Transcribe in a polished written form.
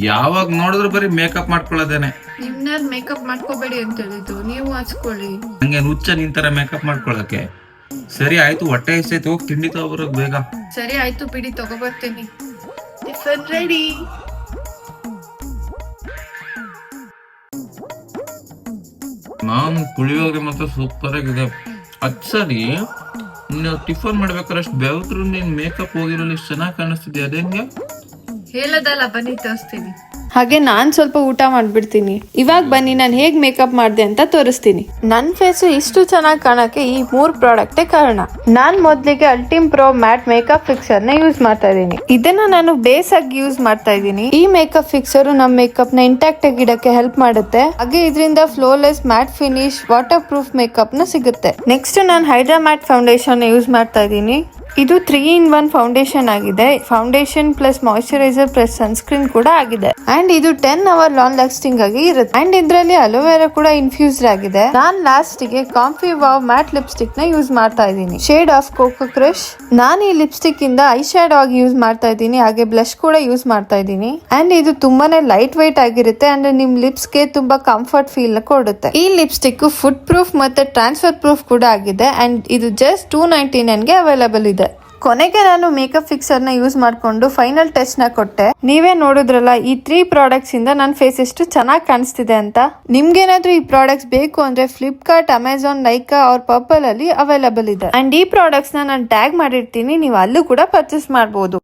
ಯಾವಾಗ ನೋಡಿದ್ರು ಬರೀ ಮೇಕಪ್ ಮಾಡ್ಕೊಳ್ಳೋದೇನೆ. ನಿಮ್ನ ಮೇಕಪ್ ಮಾಡ್ಕೋಬೇಡಿ ಅಂತ ಹೇಳಿದ್ದು, ನೀವು ಹಚ್ಕೊಳ್ಳಿ. ಹಂಗೆ ಹುಚ್ಚ ನಿಂತರ ಮೇಕಪ್ ಮಾಡ್ಕೊಳಕ್ಕೆ. ಸರಿ ಆಯ್ತು, ಹೊಟ್ಟೆ ಎಷ್ಟೈತೆ, ಹೋಗಿ ತಿಂಡಿ ತಗೋಬರೋಕ್ ಬೇಗ. ಸರಿ ಆಯ್ತು ಬಿಡಿ, ತಗೋಬರ್ತೀನಿ. Tiffin ready. ನಾನು ಪುಳಿಯೋಗರೆ ಮಾತ್ರ ಸೂಪರ್ ಆಗಿದೆ. ಅದ್ ಸರಿ, ನೀವು ಟಿಫನ್ ಮಾಡ್ಬೇಕಾದ್ರೆ ಅಷ್ಟು ಬೆವ್ರು ನೀನ್ ಮೇಕಪ್ ಹೋಗಿರಲ್ಲ, ಇಷ್ಟು ಚೆನ್ನಾಗಿ ಕಾಣಿಸ್ತಿದ್ಯಾ, ಅದೇಂಗೆ? ಹೇಳದಲ್ಲ, ಬನ್ನಿ ತೋರಿಸ್ತೀನಿ. ಹಾಗೆ ನಾನ್ ಸ್ವಲ್ಪ ಊಟ ಮಾಡ್ಬಿಡ್ತೀನಿ. ಇವಾಗ ಬನ್ನಿ ನಾನು ಹೇಗ್ ಮೇಕಪ್ ಮಾಡಿದೆ ಅಂತ ತೋರಿಸ್ತೀನಿ. ನನ್ ಫೇಸು ಇಷ್ಟು ಚೆನ್ನಾಗಿ ಕಾಣಕ್ಕೆ ಈ 3 ಪ್ರಾಡಕ್ಟೇ ಕಾರಣ. ನಾನ್ ಮೊದ್ಲಿಗೆ ಅಲ್ಟಿಮ್ ಪ್ರೋ ಮ್ಯಾಟ್ ಮೇಕಪ್ ಫಿಕ್ಸರ್ ನ ಯೂಸ್ ಮಾಡ್ತಾ ಇದ್ದೀನಿ. ಇದನ್ನ ನಾನು ಬೇಸ್ ಆಗಿ ಯೂಸ್ ಮಾಡ್ತಾ ಇದ್ದೀನಿ. ಈ ಮೇಕಪ್ ಫಿಕ್ಸರ್ ನಮ್ ಮೇಕಪ್ ನ ಇಂಟ್ಯಾಕ್ಟ್ ಆಗಿ ಇಡಕ್ಕೆ ಹೆಲ್ಪ್ ಮಾಡುತ್ತೆ. ಹಾಗೆ ಇದರಿಂದ flawless matte finish waterproof makeup ನ ಸಿಗುತ್ತೆ. ನೆಕ್ಸ್ಟ್ ನಾನು ಹೈಡ್ರಾ ಮ್ಯಾಟ್ ಫೌಂಡೇಶನ್ ಯೂಸ್ ಮಾಡ್ತಾ ಇದ್ದೀನಿ. ಇದು 3-in-1 ಫೌಂಡೇಶನ್ ಆಗಿದೆ. Foundation plus moisturiser plus sunscreen ಕೂಡ ಆಗಿದೆ. ಅಂಡ್ ಇದು 10 hour ಲಾಂಗ್ ಲಾಸ್ಟಿಂಗ್ ಆಗಿ ಇರುತ್ತೆ. ಅಂಡ್ ಇದರಲ್ಲಿ ಅಲೋವೆರಾ ಕೂಡ ಇನ್ಫ್ಯೂಸ್ಡ್ ಆಗಿದೆ. ನಾನ್ ಲಾಸ್ಟ್ ಗೆ ಕಾಂಫಿ ವಾವ್ ಮ್ಯಾಟ್ ಲಿಪ್ಸ್ಟಿಕ್ ನ ಯೂಸ್ ಮಾಡ್ತಾ ಇದ್ದೀನಿ. Shade of cocoa crush. ನಾನು ಈ ಲಿಪ್ಸ್ಟಿಕ್ ಇಂದ ಐ ಶ್ಯಾಡೋ ಆಗಿ ಯೂಸ್ ಮಾಡ್ತಾ ಇದ್ದೀನಿ. ಹಾಗೆ ಬ್ಲಶ್ ಕೂಡ ಯೂಸ್ ಮಾಡ್ತಾ ಇದ್ದೀನಿ. ಅಂಡ್ ಇದು ತುಂಬಾನೇ ಲೈಟ್ ವೈಟ್ ಆಗಿರುತ್ತೆ. ಅಂಡ್ ನಿಮ್ ಲಿಪ್ಸ್ ಗೆ ತುಂಬಾ ಕಂಫರ್ಟ್ ಫೀಲ್ ಕೊಡುತ್ತೆ. ಈ ಲಿಪ್ಸ್ಟಿಕ್ ಫುಡ್ ಪ್ರೂಫ್ ಮತ್ತೆ ಟ್ರಾನ್ಸ್ಫರ್ ಪ್ರೂಫ್ ಕೂಡ ಆಗಿದೆ. ಅಂಡ್ ಇದು ಜಸ್ಟ್ $299 ಗೆ ಅವೈಲೇಬಲ್ ಇದೆ. ಕೊನೆಗೆ ನಾನು ಮೇಕಪ್ ಫಿಕ್ಸರ್ ನ ಯೂಸ್ ಮಾಡ್ಕೊಂಡು ಫೈನಲ್ ಟೆಸ್ಟ್ ನ ಕೊಟ್ಟೆ. ನೀವೇ ನೋಡಿದ್ರಲ್ಲ ಈ 3 ಪ್ರಾಡಕ್ಟ್ಸ್ ಇಂದ ನನ್ನ ಫೇಸ್ ಎಷ್ಟು ಚೆನ್ನಾಗಿ ಕಾಣಿಸ್ತಿದೆ ಅಂತ. ನಿಮ್ಗೇನಾದ್ರೂ ಈ ಪ್ರಾಡಕ್ಟ್ಸ್ ಬೇಕು ಅಂದ್ರೆ ಫ್ಲಿಪ್ಕಾರ್ಟ್, ಅಮೆಝಾನ್, ನೈಕಾ ಅವ್ರ ಪರ್ಪಲ್ ಅಲ್ಲಿ ಅವೈಲೇಬಲ್ ಇದೆ. ಅಂಡ್ ಈ ಪ್ರಾಡಕ್ಟ್ಸ್ ನ ನಾನು ಟ್ಯಾಗ್ ಮಾಡಿರ್ತೀನಿ, ನೀವು ಅಲ್ಲೂ ಕೂಡ ಪರ್ಚೇಸ್ ಮಾಡಬಹುದು.